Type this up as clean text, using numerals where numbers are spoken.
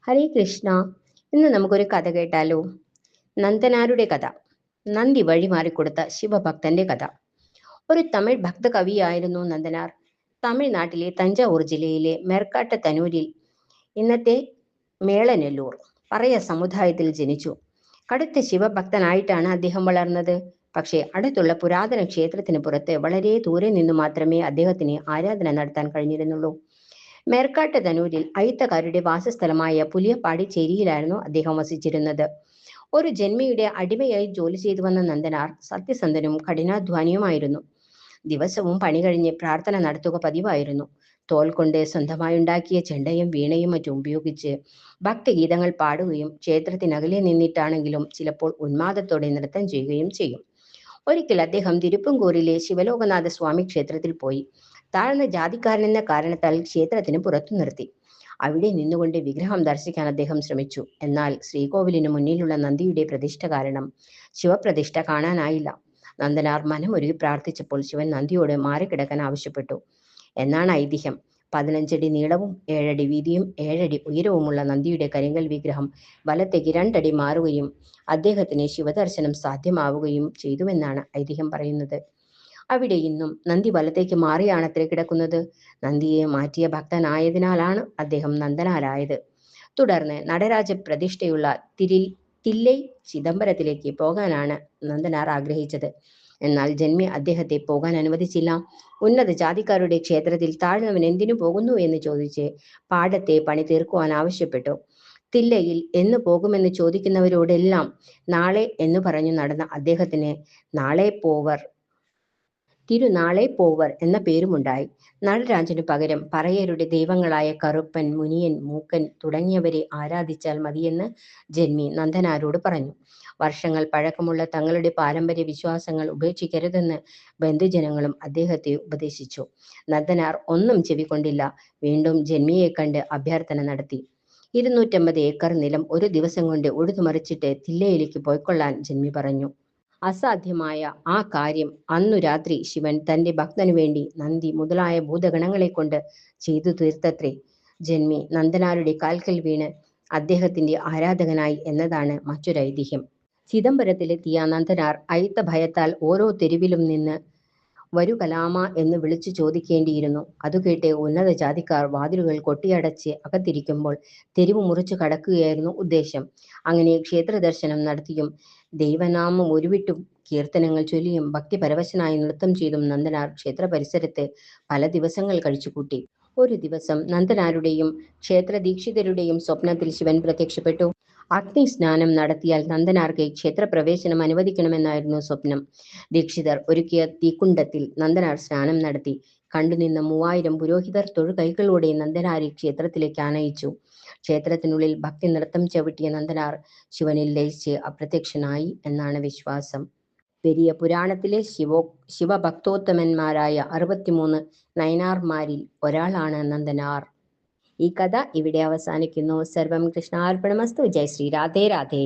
ഹരേ കൃഷ്ണ. ഇന്ന് നമുക്കൊരു കഥ കേട്ടാലോ? നന്ദനാരുടെ കഥ. നന്ദി വഴിമാറിക്കൊടുത്ത ശിവഭക്തന്റെ കഥ. ഒരു തമിഴ് ഭക്ത കവിയായിരുന്നു നന്ദനാർ. തമിഴ്നാട്ടിലെ തഞ്ചാവൂർ ജില്ലയിലെ മെർക്കാട്ടത്തനൂരിൽ, ഇന്നത്തെ മേളനെല്ലൂർ, പറയ സമുദായത്തിൽ ജനിച്ചു. കടുത്ത ശിവഭക്തനായിട്ടാണ് അദ്ദേഹം വളർന്നത്. പക്ഷേ അടുത്തുള്ള പുരാതന ക്ഷേത്രത്തിന് പുറത്ത് വളരെ ദൂരെ നിന്നു മാത്രമേ അദ്ദേഹത്തിന് ആരാധന നടത്താൻ കഴിഞ്ഞിരുന്നുള്ളൂ. മേർക്കാട്ടുതനൂരിൽ അയിത്തക്കാരുടെ വാസസ്ഥലമായ പുലിയപ്പാടി ചേരിയിലായിരുന്നു അദ്ദേഹം വസിച്ചിരുന്നത്. ഒരു ജന്മിയുടെ അടിമയായി ജോലി ചെയ്തു വന്ന നന്ദനാർ സത്യസന്ധനും കഠിനാധ്വാനിയുമായിരുന്നു. ദിവസവും പണി കഴിഞ്ഞ് പ്രാർത്ഥന നടത്തുക പതിവായിരുന്നു. തോൽ കൊണ്ട് സ്വന്തമായി ഉണ്ടാക്കിയ ചെണ്ടയും വീണയും മറ്റും ഉപയോഗിച്ച് ഭക്തിഗീതങ്ങൾ പാടുകയും ക്ഷേത്രത്തിനകലെ നിന്നിട്ടാണെങ്കിലും ചിലപ്പോൾ ഉന്മാദത്തോടെ നൃത്തം ചെയ്യുകയും ചെയ്യും. ഒരിക്കൽ അദ്ദേഹം തിരുപ്പുംകൂറിലെ ശിവലോകനാഥ സ്വാമി ക്ഷേത്രത്തിൽ പോയി. താഴ്ന്ന ജാതിക്കാരനെന്ന കാരണത്താൽ ക്ഷേത്രത്തിന് പുറത്തു നിർത്തി. അവിടെ നിന്നുകൊണ്ട് വിഗ്രഹം ദർശിക്കാൻ അദ്ദേഹം ശ്രമിച്ചു. എന്നാൽ ശ്രീകോവിലിന് മുന്നിലുള്ള നന്ദിയുടെ പ്രതിഷ്ഠ കാരണം ശിവപ്രതിഷ്ഠ കാണാനായില്ല. നന്ദനാർ മനമൊരുകി പ്രാർത്ഥിച്ചപ്പോൾ ശിവൻ നന്ദിയോട് മാറിക്കിടക്കാൻ ആവശ്യപ്പെട്ടു എന്നാണ് ഐതിഹ്യം. 15 അടി നീളവും 7 അടി വീതിയും 7 അടി ഉയരവുമുള്ള നന്ദിയുടെ കരിങ്കൽ വിഗ്രഹം വലത്തേക്ക് 2 അടി മാറുകയും അദ്ദേഹത്തിന് ശിവദർശനം സാധ്യമാവുകയും ചെയ്തുവെന്നാണ് ഐതിഹ്യം പറയുന്നത്. അവിടെ ഇന്നും നന്ദി വലത്തേക്ക് മാറിയാണത്രേ കിടക്കുന്നത്. നന്ദിയെ മാറ്റിയ ഭക്തനായതിനാലാണ് അദ്ദേഹം നന്ദനാരായത്. തുടർന്ന് നടരാജ പ്രതിഷ്ഠയുള്ള തില്ലൈ ചിദംബരത്തിലേക്ക് പോകാനാണ് നന്ദനാർ ആഗ്രഹിച്ചത്. എന്നാൽ ജന്മി അദ്ദേഹത്തെ പോകാൻ അനുവദിച്ചില്ല. ഉന്നത ജാതിക്കാരുടെ ക്ഷേത്രത്തിൽ താഴ്ന്നവൻ എന്തിനു പോകുന്നു എന്ന് ചോദിച്ച് പാടത്തെ പണി തീർക്കുവാൻ ആവശ്യപ്പെട്ടു. തില്ലയിൽ എന്ന് പോകുമെന്ന് ചോദിക്കുന്നവരോടെല്ലാം നാളെ എന്ന് പറഞ്ഞു നടന്ന അദ്ദേഹത്തിന് തിരുനാളെ പോവർ എന്ന പേരുമുണ്ടായി. നടരാജനു പകരം പറയരുടെ ദൈവങ്ങളായ കറുപ്പൻ, മുനിയൻ, മൂക്കൻ തുടങ്ങിയവരെ ആരാധിച്ചാൽ മതിയെന്ന് ജന്മി നന്ദനാരോട് പറഞ്ഞു. വർഷങ്ങൾ പഴക്കമുള്ള തങ്ങളുടെ പാരമ്പര്യ വിശ്വാസങ്ങൾ ഉപേക്ഷിക്കരുതെന്ന് ബന്ധുജനങ്ങളും അദ്ദേഹത്തെ ഉപദേശിച്ചു. നന്ദനാർ ഒന്നും ചെവിക്കൊണ്ടില്ല. വീണ്ടും ജന്മിയെ കണ്ട് അഭ്യർത്ഥന നടത്തി. 250 ഏക്കർ നിലം ഒരു ദിവസം കൊണ്ട് ഉഴുതുമറിച്ചിട്ട് തില്ലയിലേക്ക് പോയിക്കൊള്ളാൻ ജന്മി പറഞ്ഞു. അസാധ്യമായ ആ കാര്യം അന്നു രാത്രി ശിവൻ തന്റെ ഭക്തനു വേണ്ടി നന്ദി മുതലായ ഭൂതഗണങ്ങളെ കൊണ്ട് ചെയ്തു തീർത്തത്രേ. ജന്മി നന്ദനാരുടെ കാൽക്കൽ വീണ് അദ്ദേഹത്തിന്റെ ആരാധകനായി എന്നതാണ് മറ്റൊരു ഐതിഹ്യം. ചിദംബരത്തിലെത്തിയ നന്ദനാർ അയിത്ത ഭയത്താൽ ഓരോ തെരുവിലും നിന്ന് വരുകലാമ എന്ന് വിളിച്ചു ചോദിക്കേണ്ടിയിരുന്നു. അതുകേട്ട് ഉന്നത ജാതിക്കാർ വാതിലുകൾ കൊട്ടിയടച്ച് അകത്തിരിക്കുമ്പോൾ തെരുവ് മുറിച്ചു കടക്കുകയായിരുന്നു ഉദ്ദേശം. അങ്ങനെ ക്ഷേത്ര ദർശനം നടത്തിയും ദൈവനാമം ഉരുവിട്ടും കീർത്തനങ്ങൾ ചൊല്ലിയും ഭക്തിപരവശനായി നൃത്തം ചെയ്തും നന്ദനാർ ക്ഷേത്ര പരിസരത്ത് പല ദിവസങ്ങൾ കഴിച്ചുകൂട്ടി. ഒരു ദിവസം നന്ദനാരുടെയും ക്ഷേത്രദീക്ഷിതരുടെയും സ്വപ്നത്തിൽ ശിവൻ പ്രത്യക്ഷപ്പെട്ടു. അഗ്നിസ്നാനം നടത്തിയാൽ നന്ദനാർക്ക് ക്ഷേത്രപ്രവേശനം അനുവദിക്കണമെന്നായിരുന്നു സ്വപ്നം. ദീക്ഷിതർ ഒരുക്കിയ തീക്കുണ്ടത്തിൽ നന്ദനാർ സ്നാനം നടത്തി. കണ്ടുനിന്ന 3000 പുരോഹിതർ തൊഴുകൈകളോടെ നന്ദനാരെ ക്ഷേത്രത്തിലേക്ക് ആനയിച്ചു. ക്ഷേത്രത്തിനുള്ളിൽ ഭക്തി നൃത്തം ചവിട്ടിയ നന്ദനാർ ശിവനിൽ ലയിച്ച് അപ്രത്യക്ഷനായി എന്നാണ് വിശ്വാസം. പെരിയ പുരാണത്തിലെ ശിവഭക്തോത്തമന്മാരായ 63 നയനാർമാരിൽ ഒരാളാണ് നന്ദനാർ. ഈ കഥ ഇവിടെ അവസാനിക്കുന്നു. സർവം കൃഷ്ണാർപ്പണമസ്തു. ജയ് ശ്രീ രാധേ രാധേ.